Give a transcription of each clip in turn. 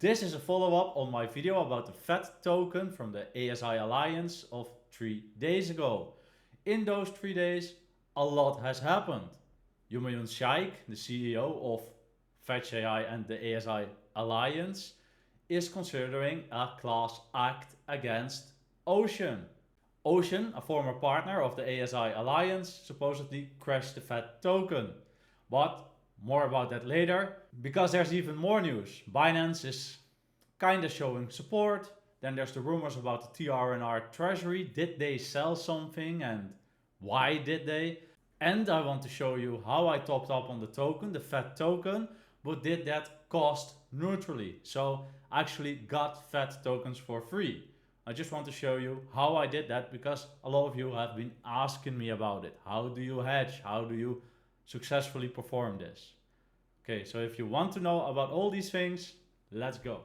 This is a follow-up on my video about the FET token from the ASI Alliance of 3 days ago. In those 3 days, a lot has happened. Humayun Sheikh, the CEO of Fetch.ai and the ASI Alliance, is considering a class act against Ocean. Ocean, a former partner of the ASI Alliance, supposedly crashed the FET token. But more about that later, because there's even more news. Binance is kinda showing support. Then there's the rumors about the TRNR Treasury. Did they sell something and why did they? And I want to show you how I topped up on the token, the FET token, but did that cost neutrally. So I actually got FET tokens for free. I just want to show you how I did that because a lot of you have been asking me about it. How do you hedge? How do you successfully perform this? Okay, so if you want to know about all these things, let's go.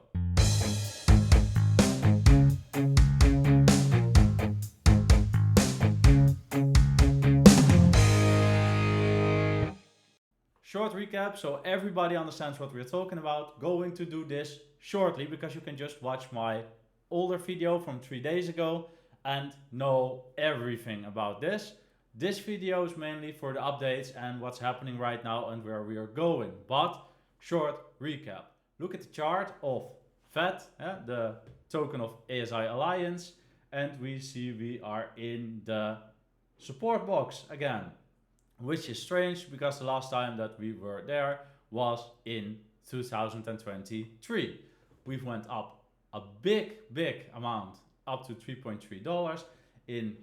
Short recap, so everybody understands what we're talking about. Going to do this shortly because you can just watch my older video from 3 days ago and know everything about this. This video is mainly for the updates and what's happening right now and where we are going. But short recap. Look at the chart of FET, the token of ASI Alliance, and we see we are in the support box again, which is strange because the last time that we were there was in 2023. We went up a big amount, up to $3.3 in,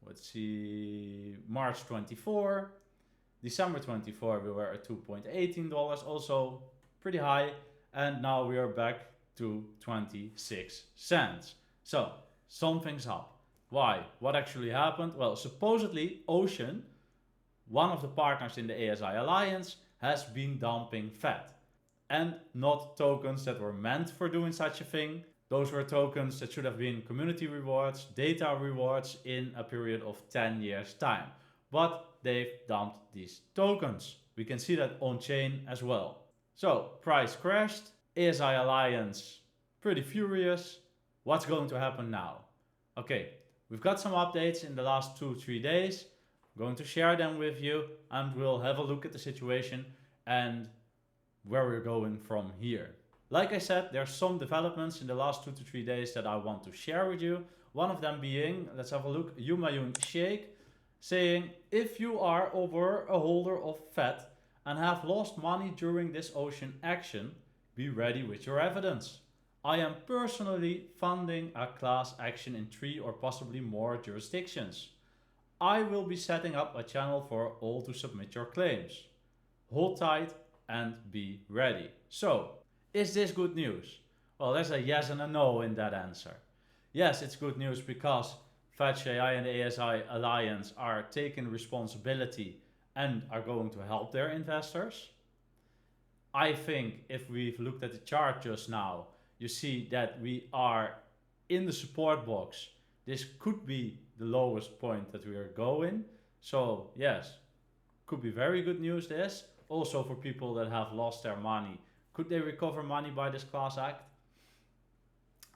let's see, March 24. December 24 we were at $2.18, also pretty high, and now we are back to 26 cents. So something's up. Why? What actually happened? Well, supposedly Ocean, one of the partners in the ASI Alliance, has been dumping FET. And not tokens that were meant for doing such a thing. Those were tokens that should have been community rewards, data rewards in a period of 10 years time. But they've dumped these tokens. We can see that on chain as well. So price crashed, ASI Alliance pretty furious. What's going to happen now? Okay, we've got some updates in the last 2-3 days. I'm going to share them with you and we'll have a look at the situation and where we're going from here. Like I said, there's some developments in the last 2 to 3 days that I want to share with you. One of them being, let's have a look, Humayun Sheikh saying, if you are over a holder of FET and have lost money during this Ocean action, be ready with your evidence. I am personally funding a class action in 3 or possibly more jurisdictions. I will be setting up a channel for all to submit your claims. Hold tight and be ready. So, is this good news? Well, there's a yes and a no in that answer. Yes, it's good news because Fetch.ai and the ASI Alliance are taking responsibility and are going to help their investors. I think if we've looked at the chart just now, you see that we are in the support box. This could be the lowest point that we are going. So yes, could be very good news this. Also for people that have lost their money. Could they recover money by this class act?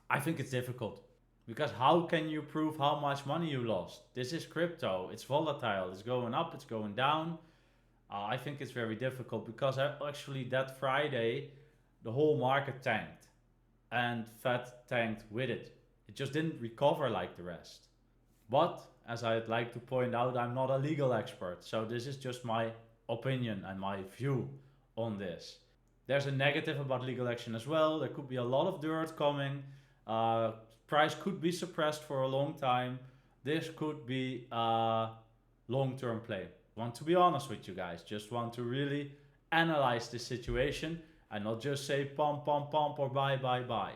I think it's difficult. Because how can you prove how much money you lost? This is crypto. It's volatile. It's going up. It's going down. I think it's very difficult because actually that Friday the whole market tanked. And FET tanked with it. It just didn't recover like the rest. But as I'd like to point out, I'm not a legal expert. So this is just my opinion and my view on this. There's a negative about legal action as well. There could be a lot of dirt coming. Price could be suppressed for a long time. This could be a long-term play. Want to be honest with you guys. Just want to really analyze this situation and not just say pump or buy.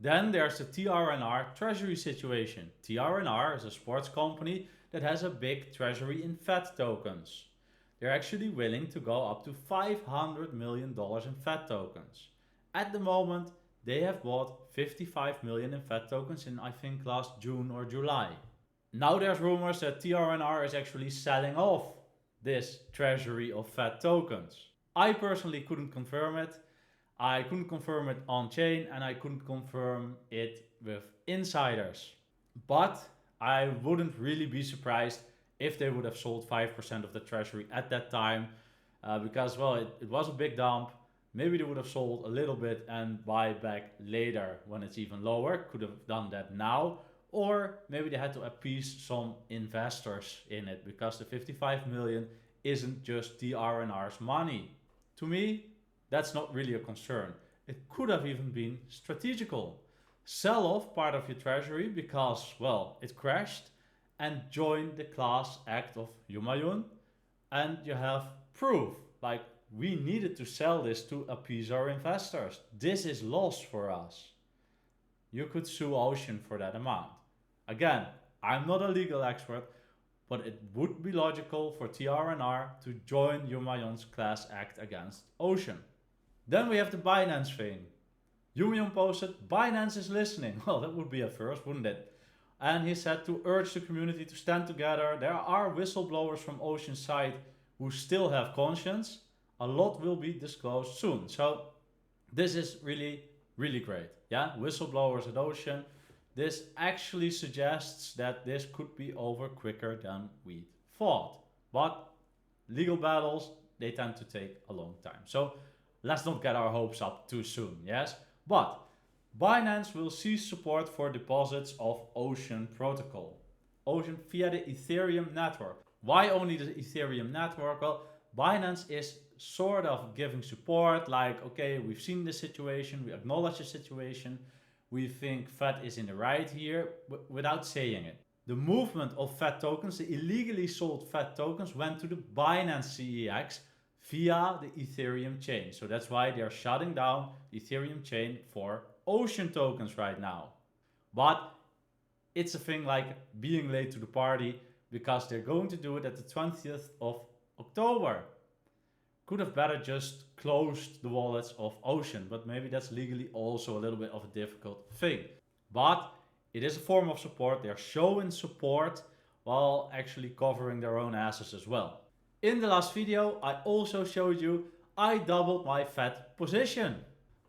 Then there's the TRNR Treasury situation. TRNR is a sports company that has a big treasury in FET tokens. They're actually willing to go up to $500 million in FET tokens. At the moment, they have bought 55 million in FET tokens in I think last June or July. Now there's rumors that TRNR is actually selling off this treasury of FET tokens. I personally couldn't confirm it. I couldn't confirm it on chain and I couldn't confirm it with insiders. But I wouldn't really be surprised if they would have sold 5% of the treasury at that time, because, well, it was a big dump. Maybe they would have sold a little bit and buy back later when it's even lower. Could have done that now. Or maybe they had to appease some investors in it, because the 55 million isn't just TRNR's money. To me, that's not really a concern. It could have even been strategical. Sell off part of your treasury because, well, it crashed, and join the class act of Humayun, and you have proof. Like, we needed to sell this to appease our investors. This is loss for us. You could sue Ocean for that amount. Again, I'm not a legal expert, but it would be logical for TRNR to join Humayun's class act against Ocean. Then we have the Binance thing. Humayun posted, Binance is listening. Well, that would be a first, wouldn't it? And he said to urge the community to stand together. There are whistleblowers from Ocean's side who still have conscience. A lot will be disclosed soon. So this is really, really great. Yeah, whistleblowers at Ocean. This actually suggests that this could be over quicker than we thought. But legal battles, they tend to take a long time. So let's not get our hopes up too soon, yes? But Binance will cease support for deposits of Ocean protocol. Ocean via the Ethereum network. Why only the Ethereum network? Well, Binance is sort of giving support, like, okay, we've seen the situation, we acknowledge the situation, we think FET is in the right here, without saying it. The movement of FET tokens, the illegally sold FET tokens, went to the Binance CEX via the Ethereum chain. So that's why they're shutting down the Ethereum chain for Ocean tokens right now. But it's a thing like being late to the party, because they're going to do it at the 20th of October. Could have better just closed the wallets of Ocean, but maybe that's legally also a little bit of a difficult thing. But it is a form of support. They're showing support while actually covering their own asses as well. In the last video, I also showed you I doubled my FET position.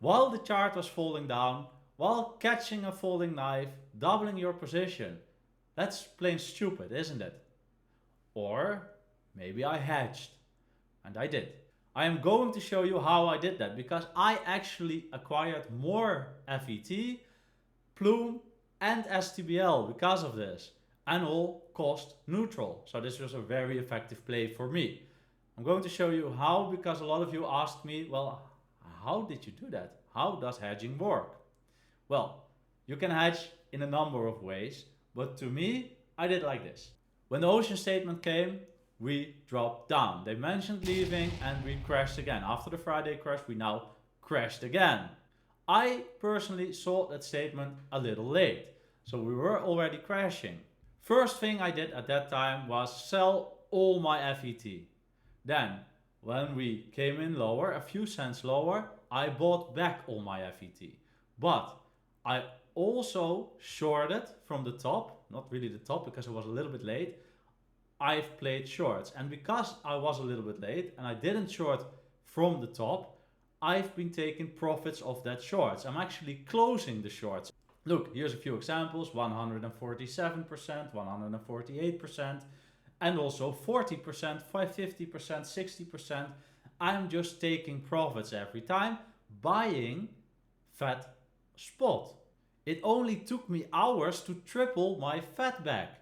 While the chart was falling down, while catching a falling knife, doubling your position. That's plain stupid, isn't it? Or maybe I hedged. And I did. I am going to show you how I did that, because I actually acquired more FET, Plume and STBL because of this, and all cost neutral. So this was a very effective play for me. I'm going to show you how, because a lot of you asked me, well, how did you do that? How does hedging work? Well, you can hedge in a number of ways, but to me, I did like this. When the Ocean statement came, we dropped down. They mentioned leaving and we crashed again. After the Friday crash, we now crashed again. I personally saw that statement a little late, so we were already crashing. First thing I did at that time was sell all my FET. Then, when we came in lower, a few cents lower, I bought back all my FET. But I also shorted from the top, not really the top because I was a little bit late. I've played shorts, and because I was a little bit late and I didn't short from the top, I've been taking profits of that shorts. I'm actually closing the shorts. Look, here's a few examples: 147%, 148%, and also 40%, 50%, 60%. I'm just taking profits every time, buying FET spot. It only took me hours to triple my FET back.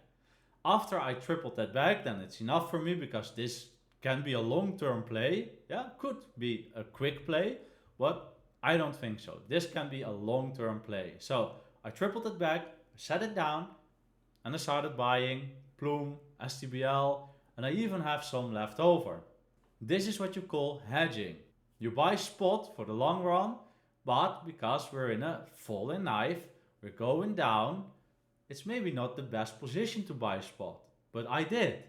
After I tripled that back, then it's enough for me, because this can be a long-term play. Yeah, could be a quick play, but I don't think so. This can be a long-term play. So I tripled it back, set it down, and I started buying Plume, STBL, and I even have some left over. This is what you call hedging. You buy spot for the long run, but because we're in a falling knife, we're going down, it's maybe not the best position to buy spot, but I did.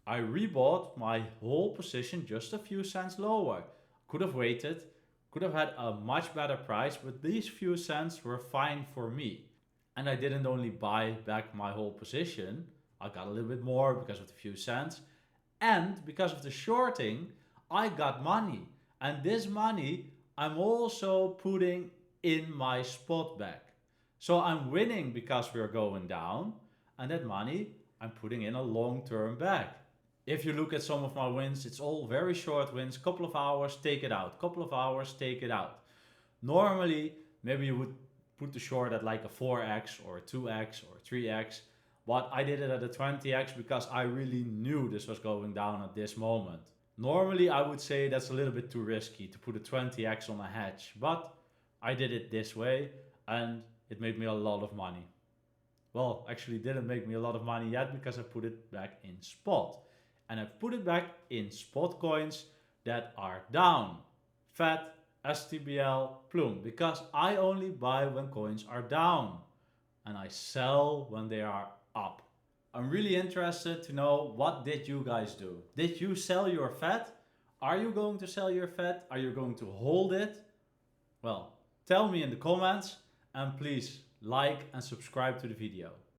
I rebought my whole position just a few cents lower. Could have waited, could have had a much better price, but these few cents were fine for me. And I didn't only buy back my whole position, I got a little bit more because of the few cents, and because of the shorting, I got money. And this money I'm also putting in my spot back. So I'm winning because we're going down, and that money I'm putting in a long-term back. If you look at some of my wins, it's all very short wins, couple of hours, take it out, couple of hours, take it out. Normally, maybe you would put the short at like a 4x or a 2x or 3x, but I did it at a 20x because I really knew this was going down at this moment. Normally, I would say that's a little bit too risky to put a 20x on a hedge, but I did it this way and it made me a lot of money. Well, actually didn't make me a lot of money yet because I put it back in spot. And I've put it back in spot coins that are down. FET, STBL, Plume, because I only buy when coins are down and I sell when they are up. I'm really interested to know, what did you guys do? Did you sell your FET? Are you going to sell your FET? Are you going to hold it? Well, tell me in the comments, and please like and subscribe to the video.